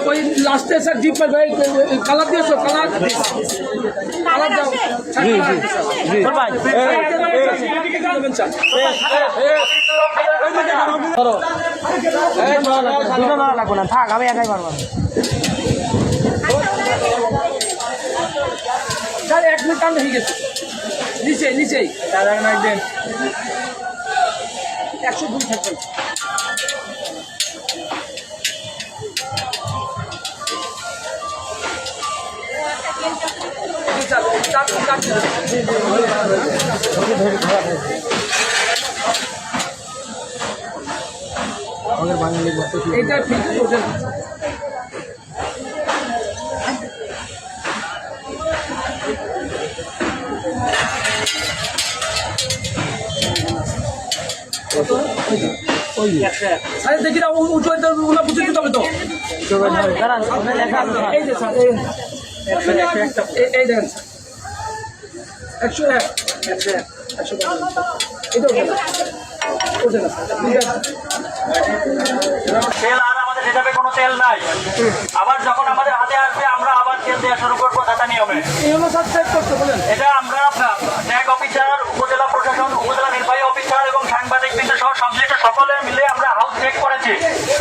ওই লাস্টে sir deep ভাই কালার দিয়েছো কালার কালার দাও লাগবো না, থাক আমি একাই পারবো। স্যার 1 মিনিট টান হয়ে গেছে নিচে নিচেই দাদা একদিন 102 থাকবেন। এইটা ঠিক ওঠে দেখি না উঁচু বুঝে দিতে হবে তো এই যে স্যার এই দেখেন 101 এটা ওঠে না তেল আর আমাদের হিসাবে কোনো তেল নাই। আবার যখন আমাদের হাতে আসবে আমরা আবার তেল দেওয়া শুরু করবো দাদা নিয়মে। এই হলো স্যার চেক করতে বলেন। এটা আমরা ট্যাগ অফিসার, উপজেলা প্রশাসন, উপজেলা নির্বাহী অফিসার এবং সাংবাদিক বৃন্দ সহ সংশ্লিষ্ট সকলে মিলে আমরা হাউস চেক করেছি।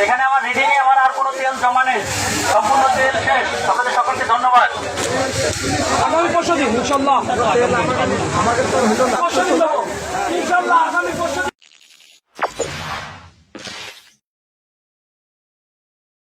এখানে আমার রিডিং এ আমার আর কোনো তেল জমা নেই, সম্পূর্ণ তেল শেষ। আপনাদের সকলকে ধন্যবাদ। আগামী 5 দিন ইনশাল্লাহ আমাদের তো হলো না 5 দিন